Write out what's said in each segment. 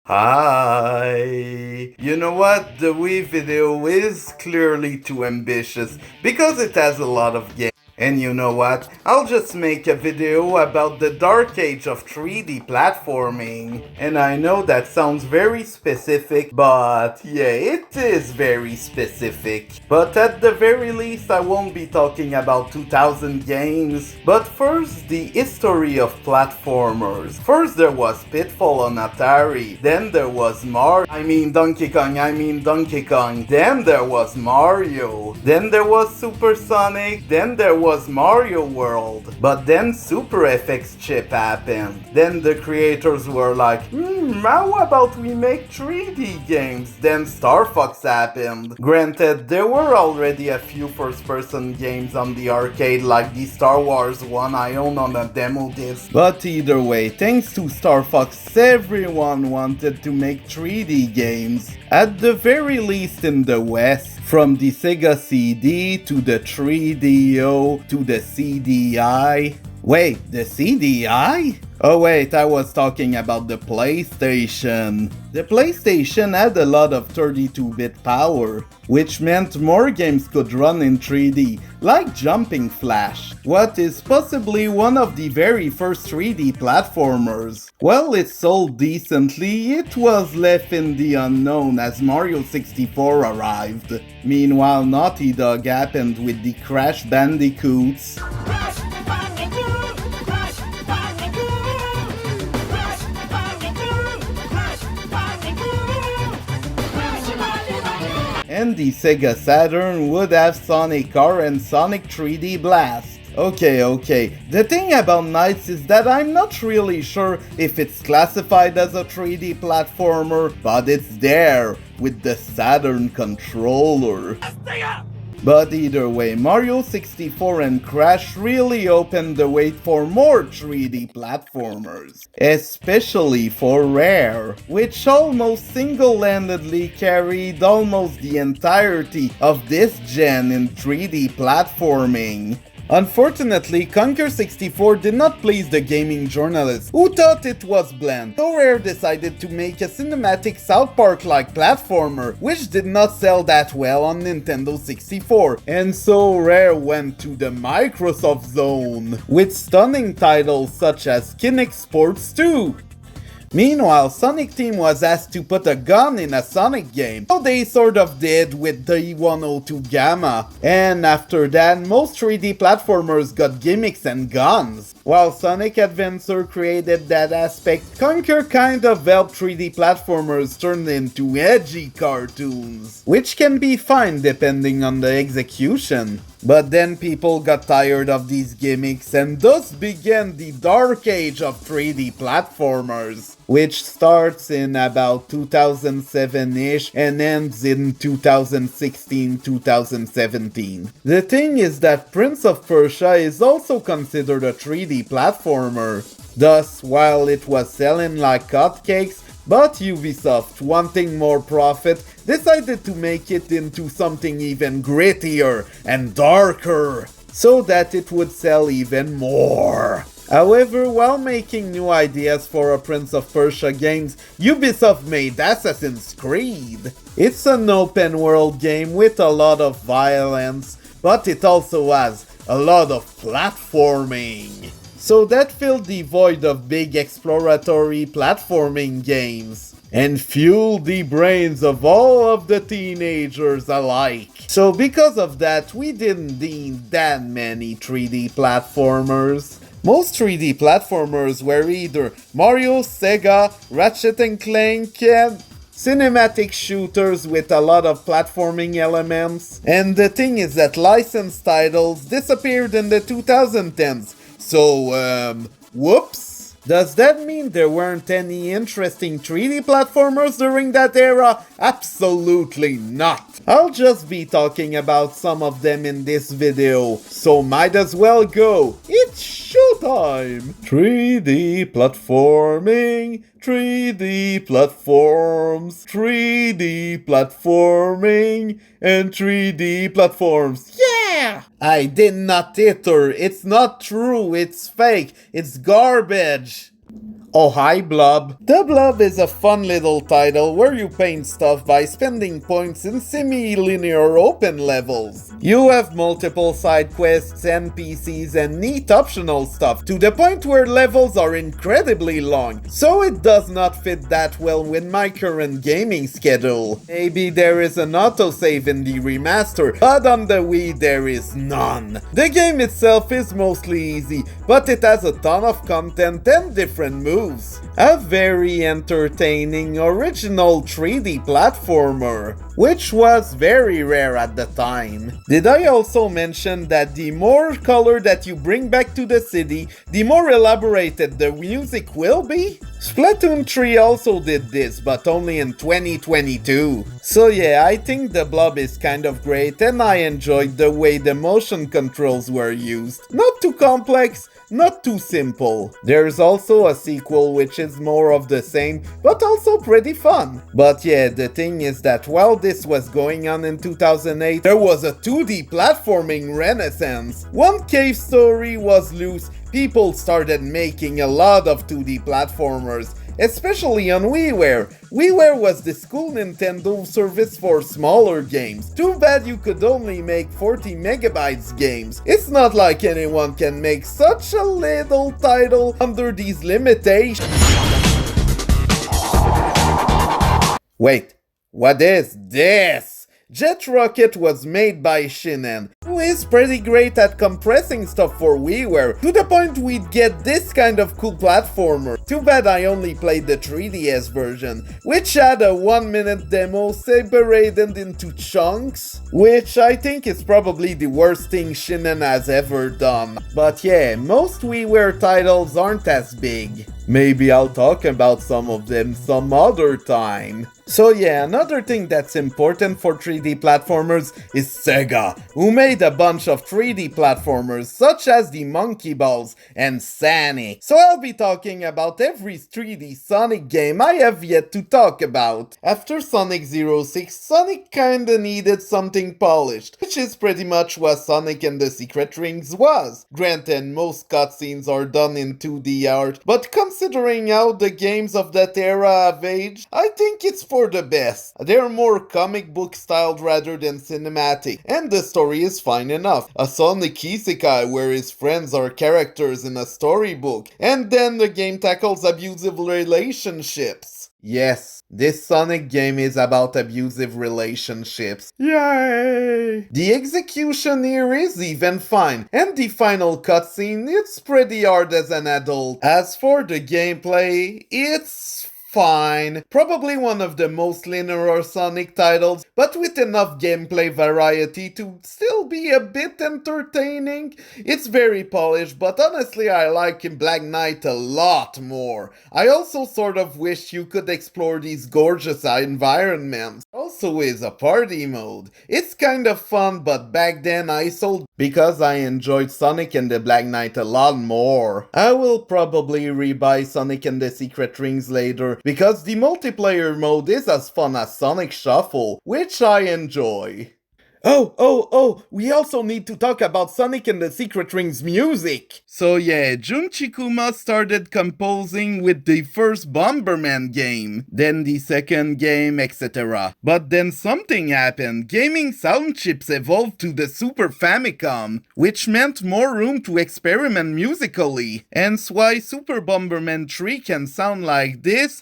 Hi! You know what? The Wii video is clearly too ambitious because it has a lot of games. And you know what? I'll just make a video about the dark age of 3D platforming. And I know that sounds very specific, but yeah, it is very specific. But at the very least, I won't be talking about 2000 games. But first, the history of platformers. First there was Pitfall on Atari, then there was Donkey Kong, then there was Mario, then there was Supersonic, then there was Mario World, but then Super FX chip happened. Then the creators were like, how about we make 3D games? Then Star Fox happened. Granted, there were already a few first-person games on the arcade like the Star Wars one I own on a demo disc. But either way, thanks to Star Fox, everyone wanted to make 3D games. At the very least in the West. From the Sega CD to the 3DO to the CDI. Wait, the CDI? Oh wait, I was talking about the PlayStation. The PlayStation had a lot of 32-bit power, which meant more games could run in 3D, like Jumping Flash, what is possibly one of the very first 3D platformers. While it sold decently, it was left in the unknown as Mario 64 arrived. Meanwhile, Naughty Dog happened with the Crash Bandicoots. And the Sega Saturn would have Sonic R and Sonic 3D Blast. Okay, the thing about Nights is that I'm not really sure if it's classified as a 3D platformer, but it's there, with the Saturn controller. But either way, Mario 64 and Crash really opened the way for more 3D platformers, especially for Rare, which almost single-handedly carried almost the entirety of this gen in 3D platforming. Unfortunately, Conquer 64 did not please the gaming journalists, who thought it was bland, so Rare decided to make a cinematic South Park-like platformer, which did not sell that well on Nintendo 64, and so Rare went to the Microsoft zone, with stunning titles such as Kinect Sports 2. Meanwhile, Sonic Team was asked to put a gun in a Sonic game, so they sort of did with the 102 Gamma. And after that, most 3D platformers got gimmicks and guns. While Sonic Adventure created that aspect, Conquer kind of helped 3D platformers turn into edgy cartoons, which can be fine depending on the execution. But then people got tired of these gimmicks and thus began the dark age of 3D platformers, which starts in about 2007-ish and ends in 2016-2017. The thing is that Prince of Persia is also considered a 3D platformer. Thus, while it was selling like hotcakes, but Ubisoft, wanting more profit, decided to make it into something even grittier and darker, so that it would sell even more. However, while making new ideas for a Prince of Persia games, Ubisoft made Assassin's Creed. It's an open world game with a lot of violence, but it also has a lot of platforming. So that filled the void of big exploratory platforming games, and fueled the brains of all of the teenagers alike. So because of that, we didn't need that many 3D platformers. Most 3D platformers were either Mario, Sega, Ratchet & Clank, and cinematic shooters with a lot of platforming elements. And the thing is that licensed titles disappeared in the 2010s. So, whoops. Does that mean there weren't any interesting 3D platformers during that era? Absolutely not. I'll just be talking about some of them in this video, so might as well go. It's showtime! 3D platforming, 3D platforms, 3D platforming, and 3D platforms. Yeah! I did not hit her. It's not true. It's fake. It's garbage. Oh hi Blob. The Blob is a fun little title where you paint stuff by spending points in semi-linear open levels. You have multiple side quests, NPCs and neat optional stuff, to the point where levels are incredibly long, so it does not fit that well with my current gaming schedule. Maybe there is an autosave in the remaster, but on the Wii there is none. The game itself is mostly easy, but it has a ton of content and different moves. A very entertaining original 3D platformer, which was very rare at the time. Did I also mention that the more color that you bring back to the city, the more elaborated the music will be? Splatoon 3 also did this, but only in 2022. So yeah, I think the Blob is kind of great and I enjoyed the way the motion controls were used. Not too complex, not too simple. There's also a sequel which is more of the same, but also pretty fun. But yeah, the thing is that while this was going on in 2008, there was a 2D platforming renaissance. One cave story was loose, people started making a lot of 2D platformers, especially on WiiWare. WiiWare was this cool Nintendo service for smaller games. Too bad you could only make 40 megabytes games. It's not like anyone can make such a little title under these limitations. Wait, what is this? Jet Rocket was made by Shinen, who is pretty great at compressing stuff for WiiWare, to the point we'd get this kind of cool platformer. Too bad I only played the 3DS version, which had a 1-minute demo separated into chunks, which I think is probably the worst thing Shinen has ever done. But yeah, most WiiWare titles aren't as big. Maybe I'll talk about some of them some other time. So yeah, another thing that's important for 3D platformers is Sega, who made a bunch of 3D platformers such as the Monkey Balls and Sonic. So I'll be talking about every 3D Sonic game I have yet to talk about. After Sonic 06, Sonic kinda needed something polished, which is pretty much what Sonic and the Secret Rings was. Granted, most cutscenes are done in 2D art, but considering how the games of that era have aged, I think it's for the best. They're more comic book styled rather than cinematic, and the story is fine enough. A Sonic Isekai where his friends are characters in a storybook, and then the game tackles abusive relationships. Yes, this Sonic game is about abusive relationships. Yay! The execution here is even fine, and the final cutscene, it's pretty hard as an adult. As for the gameplay, it's fine. Probably one of the most linear Sonic titles, but with enough gameplay variety to still be a bit entertaining. It's very polished, but honestly I like Black Knight a lot more. I also sort of wish you could explore these gorgeous environments. Also is a party mode. It's kind of fun, but back then I sold because I enjoyed Sonic and the Black Knight a lot more. I will probably rebuy Sonic and the Secret Rings later, because the multiplayer mode is as fun as Sonic Shuffle, which I enjoy. Oh, we also need to talk about Sonic and the Secret Rings music. So yeah, Jun Chikuma started composing with the first Bomberman game, then the second game, etc. But then something happened. Gaming sound chips evolved to the Super Famicom, which meant more room to experiment musically. Hence why Super Bomberman 3 can sound like this.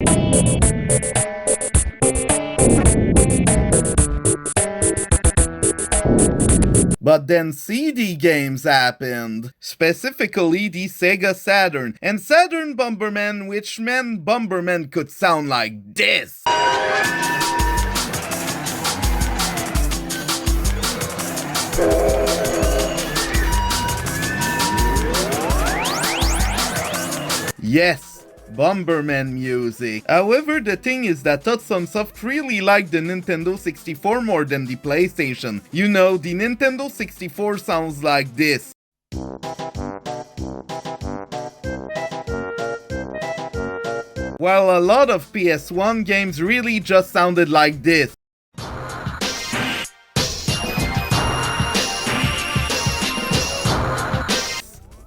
But then CD games happened, specifically the Sega Saturn, and Saturn Bomberman, which meant Bomberman could sound like this. Yes, Bomberman music. However, the thing is that Hudson Soft really liked the Nintendo 64 more than the PlayStation. You know, the Nintendo 64 sounds like this. While a lot of PS1 games really just sounded like this.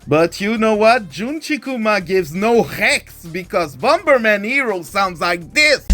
But you know what? Junchikuma gives no hex because Bomberman Hero sounds like this!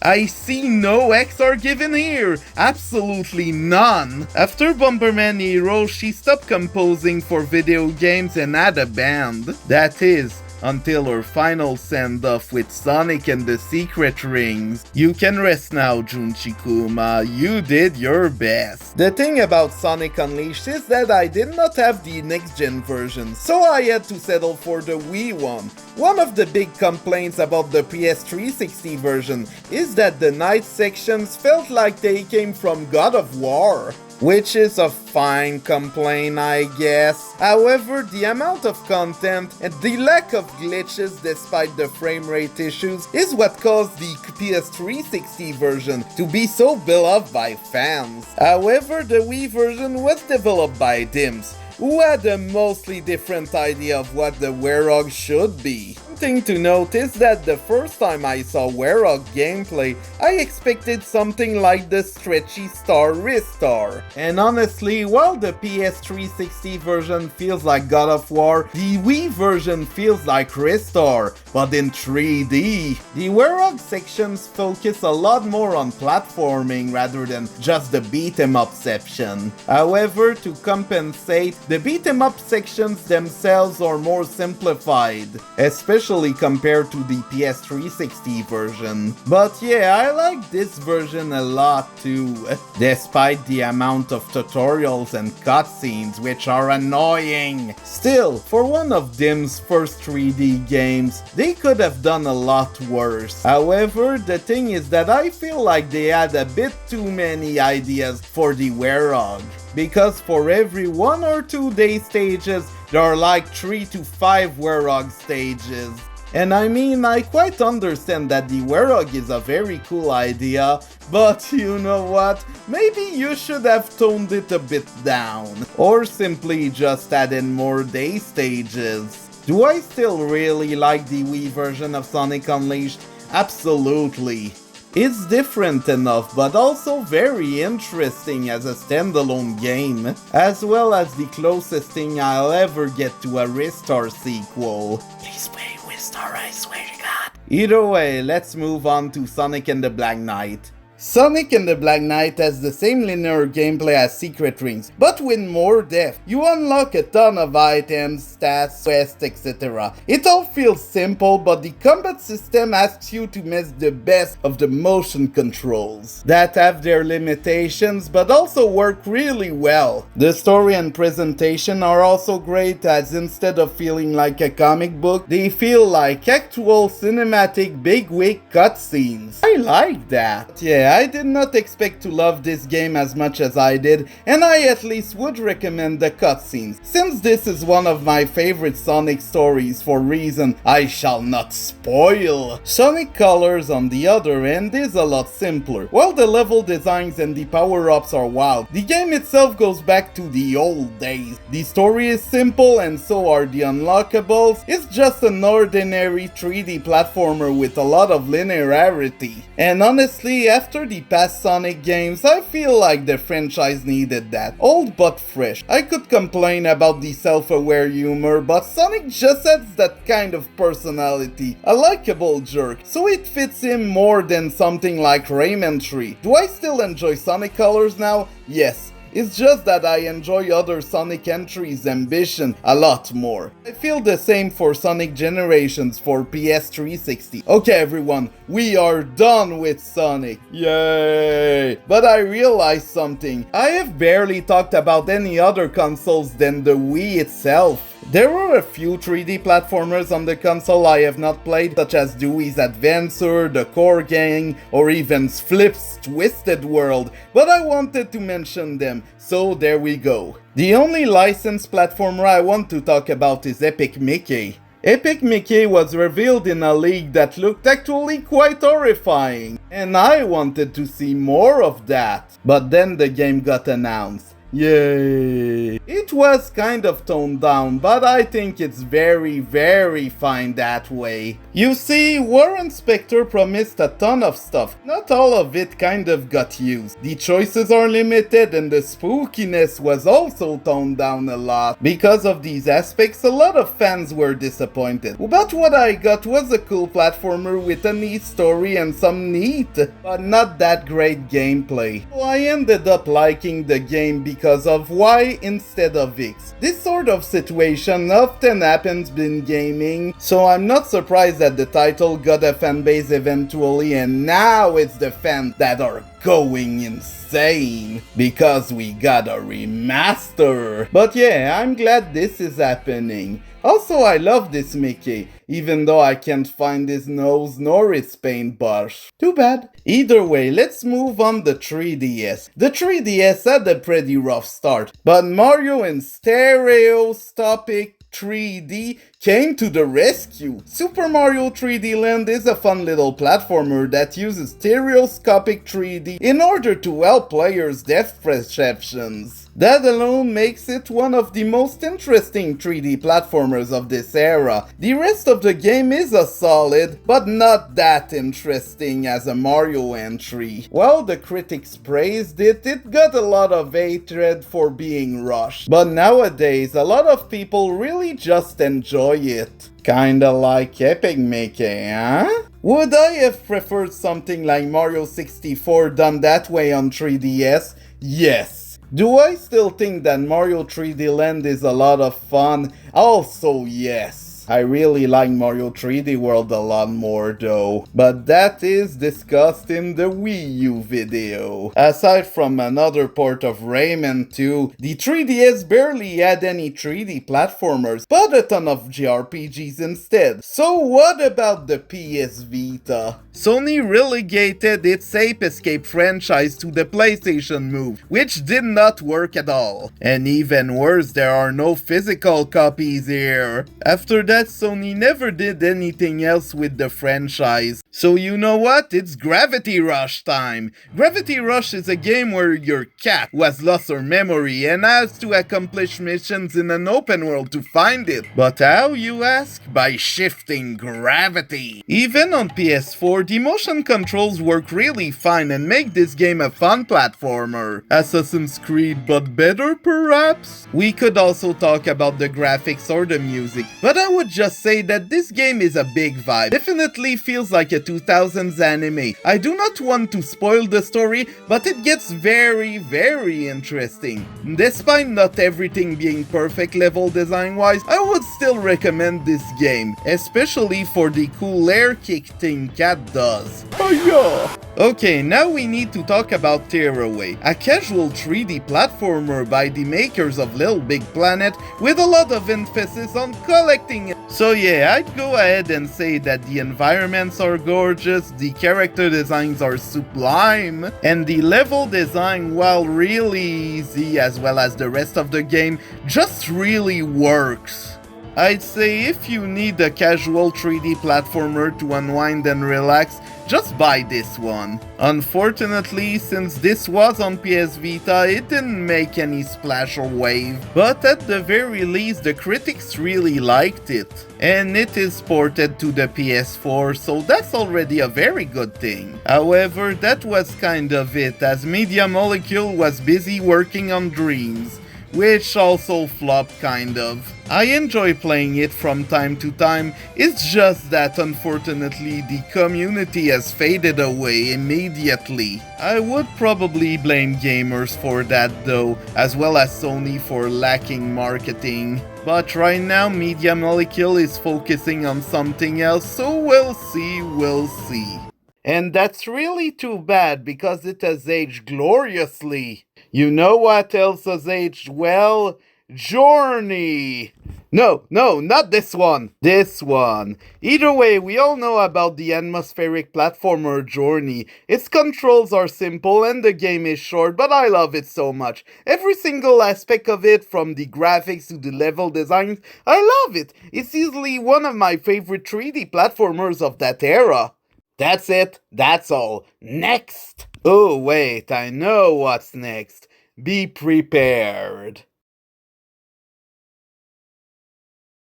I see no XR given here, absolutely none. After Bomberman Hero, she stopped composing for video games and had a band. That is, until her final send-off with Sonic and the Secret Rings. You can rest now, Junchikuma, you did your best. The thing about Sonic Unleashed is that I did not have the next-gen version, so I had to settle for the Wii one. One of the big complaints about the PS360 version is that the night sections felt like they came from God of War. Which is a fine complaint, I guess. However, the amount of content and the lack of glitches despite the frame rate issues is what caused the PS360 version to be so beloved by fans. However, the Wii version was developed by Dims, who had a mostly different idea of what the Werog should be. Something to note is that the first time I saw Werog gameplay, I expected something like the stretchy star Ristar. And honestly, while the PS360 version feels like God of War, the Wii version feels like Ristar, but in 3D. The Werog sections focus a lot more on platforming rather than just the beat-em-up section. However, to compensate, the beat-em-up sections themselves are more simplified, especially compared to the PS360 version. But yeah, I like this version a lot too, despite the amount of tutorials and cutscenes which are annoying. Still, for one of Dim's first 3D games, they could have done a lot worse. However, the thing is that I feel like they had a bit too many ideas for the Werog. Because for every 1 or 2 day stages, there are like 3 to 5 Werog stages. And I mean, I quite understand that the Werog is a very cool idea, but you know what? Maybe you should have toned it a bit down. Or simply just add in more day stages. Do I still really like the Wii version of Sonic Unleashed? Absolutely. It's different enough, but also very interesting as a standalone game, as well as the closest thing I'll ever get to a Ristar sequel. Please play Ristar, I swear to God. Either way, let's move on to Sonic and the Black Knight. Sonic and the Black Knight has the same linear gameplay as Secret Rings, but with more depth. You unlock a ton of items, stats, quests, etc. It all feels simple, but the combat system asks you to make the best of the motion controls that have their limitations, but also work really well. The story and presentation are also great, as instead of feeling like a comic book, they feel like actual cinematic big-wig cutscenes. I like that. Yeah, I did not expect to love this game as much as I did, and I at least would recommend the cutscenes, since this is one of my favorite Sonic stories for reason I shall not spoil. Sonic Colors on the other end is a lot simpler. While the level designs and the power-ups are wild, the game itself goes back to the old days. The story is simple and so are the unlockables. It's just an ordinary 3D platformer with a lot of linearity. And honestly, after the past Sonic games, I feel like the franchise needed that. Old but fresh. I could complain about the self-aware humor, but Sonic just has that kind of personality. A likable jerk, so it fits him more than something like Rayman 3. Do I still enjoy Sonic Colors now? Yes. It's just that I enjoy other Sonic entries' ambition a lot more. I feel the same for Sonic Generations for PS360. Okay everyone, we are done with Sonic. Yay! But I realized something. I have barely talked about any other consoles than the Wii itself. There are a few 3D platformers on the console I have not played, such as Dewey's Adventure, The Core Gang, or even Flip's Twisted World, but I wanted to mention them, so there we go. The only licensed platformer I want to talk about is Epic Mickey. Epic Mickey was revealed in a leak that looked actually quite horrifying, and I wanted to see more of that. But then the game got announced. Yay! It was kind of toned down, but I think it's very, very fine that way. You see, Warren Spector promised a ton of stuff. Not all of it kind of got used. The choices are limited and the spookiness was also toned down a lot. Because of these aspects, a lot of fans were disappointed. But what I got was a cool platformer with a neat story and some neat, but not that great gameplay. So I ended up liking the game because of Y instead of X. This sort of situation often happens in gaming, so I'm not surprised that the title got a fanbase eventually, and now it's the fans that are going insane because we got a remaster. But yeah, I'm glad this is happening. Also, I love this Mickey, even though I can't find his nose nor his paintbrush. Too bad. Either way, let's move on the 3DS. The 3DS had a pretty rough start, but Mario in stereoscopic 3D came to the rescue. Super Mario 3D Land is a fun little platformer that uses stereoscopic 3D in order to help players' depth perceptions. That alone makes it one of the most interesting 3D platformers of this era. The rest of the game is a solid, but not that interesting as a Mario entry. While the critics praised it, it got a lot of hatred for being rushed. But nowadays, a lot of people really just enjoy it. Kinda like Epic Mickey, huh? Would I have preferred something like Mario 64 done that way on 3DS? Yes. Do I still think that Mario 3D Land is a lot of fun? Also, yes. I really like Mario 3D World a lot more though, but that is discussed in the Wii U video. Aside from another port of Rayman 2, the 3DS barely had any 3D platformers, but a ton of JRPGs instead. So what about the PS Vita? Sony relegated its Ape Escape franchise to the PlayStation Move, which did not work at all. And even worse, there are no physical copies here. After that, Sony never did anything else with the franchise. So you know what? It's Gravity Rush time! Gravity Rush is a game where your cat, who has lost her memory, and has to accomplish missions in an open world to find it. But how, you ask? By shifting gravity! Even on PS4, the motion controls work really fine and make this game a fun platformer. Assassin's Creed, but better perhaps? We could also talk about the graphics or the music, but I would just say that this game is a big vibe. Definitely feels like a 2000s anime. I do not want to spoil the story, but it gets very, very interesting. Despite not everything being perfect level design wise, I would still recommend this game, especially for the cool air kick thing Cat does. Oh yeah! Okay, now we need to talk about Tearaway, a casual 3D platformer by the makers of Little Big Planet with a lot of emphasis on collecting it. So yeah, I'd go ahead and say that the environments are gorgeous, the character designs are sublime, and the level design, while really easy as well as the rest of the game, just really works. I'd say if you need a casual 3D platformer to unwind and relax, just buy this one. Unfortunately, since this was on PS Vita, it didn't make any splash or wave, but at the very least the critics really liked it. And it is ported to the PS4, so that's already a very good thing. However, that was kind of it, as Media Molecule was busy working on Dreams, which also flopped kind of. I enjoy playing it from time to time, it's just that unfortunately the community has faded away immediately. I would probably blame gamers for that though, as well as Sony for lacking marketing. But right now Media Molecule is focusing on something else, so we'll see. And that's really too bad because it has aged gloriously. You know what else has aged well? Journey! No, not this one. This one. Either way, we all know about the atmospheric platformer Journey. Its controls are simple and the game is short, but I love it so much. Every single aspect of it, from the graphics to the level design, I love it. It's easily one of my favorite 3D platformers of that era. That's it. That's all. Next! Oh wait, I know what's next. be prepared.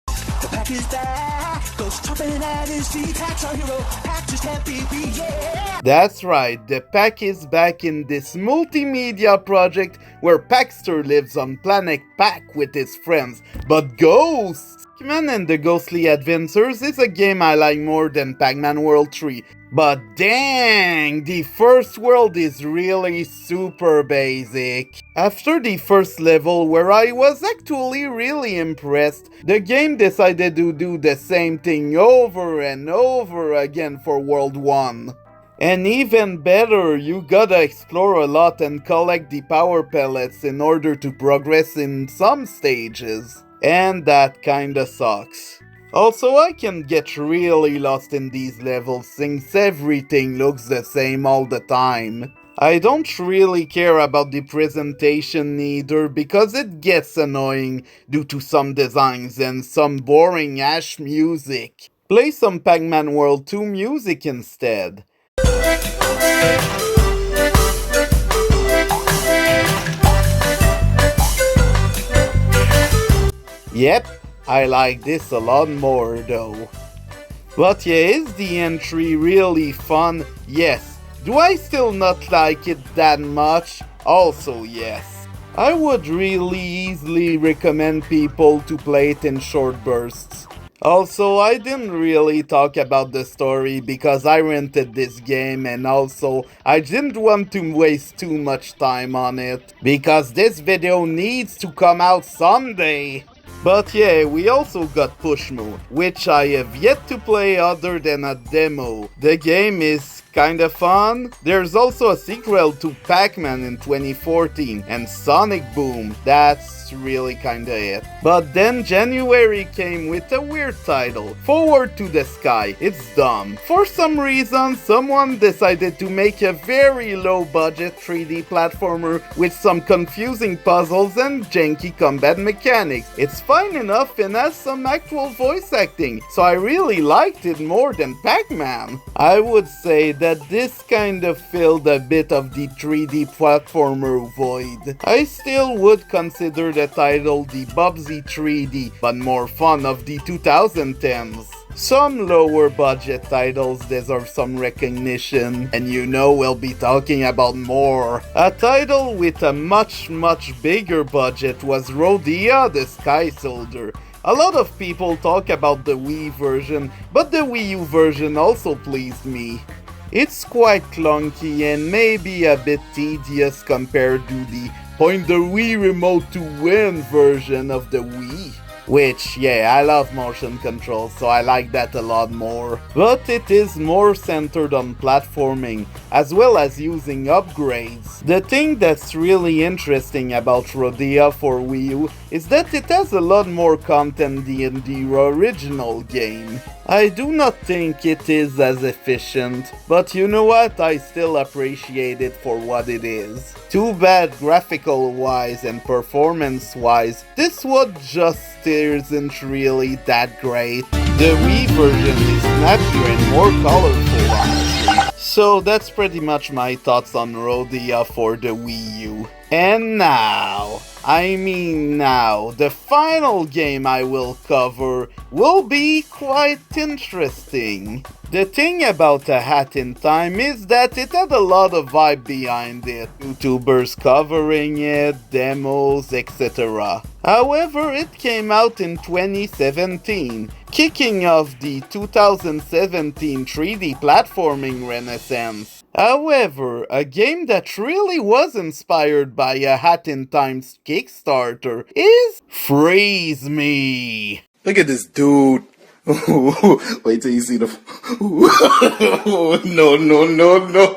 The Pac is back, goes chopping at his feet. Pac's our hero, Pac just can't be beat, yeah! That's right, the Pac is back in this multimedia project where Paxter lives on planet Pac with his friends, but ghosts! Pac-Man and the Ghostly Adventures is a game I like more than Pac-Man World 3, but dang, the first world is really super basic. After the first level, where I was actually really impressed, the game decided to do the same thing over and over again for World 1. And even better, you gotta explore a lot and collect the power pellets in order to progress in some stages. And that kinda sucks. Also, I can get really lost in these levels since everything looks the same all the time. I don't really care about the presentation either because it gets annoying due to some designs and some boring ash music. Play some Pac-Man World 2 music instead. Yep, I like this a lot more though. But yeah, is the entry really fun? Yes. Do I still not like it that much? Also yes. I would really easily recommend people to play it in short bursts. Also, I didn't really talk about the story because I rented this game and also I didn't want to waste too much time on it because this video needs to come out someday. But yeah, we also got Push Mode, which I have yet to play other than a demo. The game is kinda fun. There's also a sequel to Pac-Man in 2014 and Sonic Boom. That's really kinda it. But then January came with a weird title, Forward to the Sky. It's dumb. For some reason, someone decided to make a very low budget 3D platformer with some confusing puzzles and janky combat mechanics. It's fine enough and has some actual voice acting, so I really liked it more than Pac-Man. I would say that this kind of filled a bit of the 3D platformer void. I still would consider the title the Bubsy 3D, but more fun of the 2010s. Some lower budget titles deserve some recognition, and you know we'll be talking about more. A title with a much bigger budget was Rodea the Sky Soldier. A lot of people talk about the Wii version, but the Wii U version also pleased me. It's quite clunky and maybe a bit tedious compared to the point the Wii remote to win version of the Wii. Which, yeah, I love motion control, so I like that a lot more. But it is more centered on platforming, as well as using upgrades. The thing that's really interesting about Rodea for Wii U is that it has a lot more content than the original game. I do not think it is as efficient, but you know what, I still appreciate it for what it is. Too bad graphical wise and performance wise, this one just isn't really that great. The Wii version is snappier and more colorful honestly. So that's pretty much my thoughts on Rodea for the Wii U. And now, the final game I will cover will be quite interesting. The thing about A Hat in Time is that it had a lot of vibe behind it, YouTubers covering it, demos, etc. However, it came out in 2017, kicking off the 2017 3D platforming renaissance. However, a game that really was inspired by A Hat in Time's Kickstarter is Freeze Me! Look at this dude. Wait till you see the. No, no, no, no.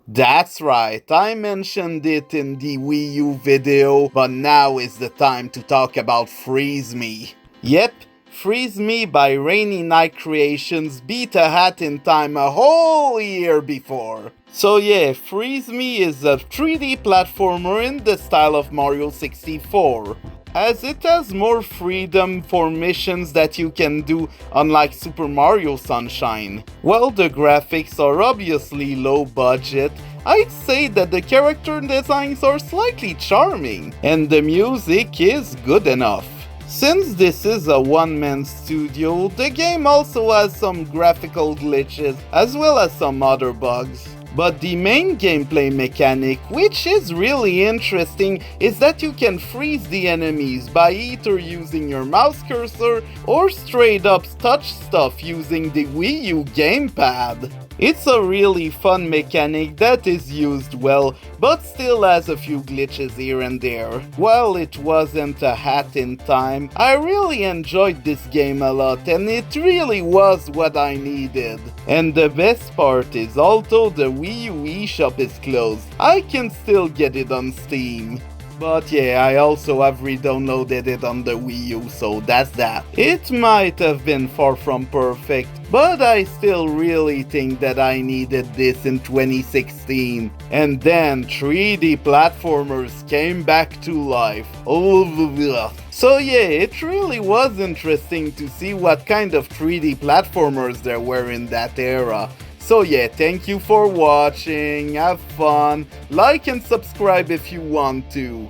That's right, I mentioned it in the Wii U video, but now is the time to talk about Freeze Me. Yep, Freeze Me by Rainy Night Creations beat A Hat in Time a whole year before. So yeah, Freeze Me is a 3D platformer in the style of Mario 64. as it has more freedom for missions that you can do, unlike Super Mario Sunshine. While the graphics are obviously low budget, I'd say that the character designs are slightly charming, and the music is good enough. Since this is a one-man studio, the game also has some graphical glitches as well as some other bugs. But the main gameplay mechanic, which is really interesting, is that you can freeze the enemies by either using your mouse cursor or straight up touch stuff using the Wii U gamepad. It's a really fun mechanic that is used well, but still has a few glitches here and there. While it wasn't a hat in time, I really enjoyed this game a lot, and it really was what I needed. And the best part is, although the Wii U eShop is closed, I can still get it on Steam. But yeah, I also have re-downloaded it on the Wii U, so that's that. It might have been far from perfect, but I still really think that I needed this in 2016. And then 3D platformers came back to life. So yeah, it really was interesting to see what kind of 3D platformers there were in that era. So yeah, thank you for watching, have fun, like and subscribe if you want to.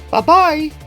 Bye bye!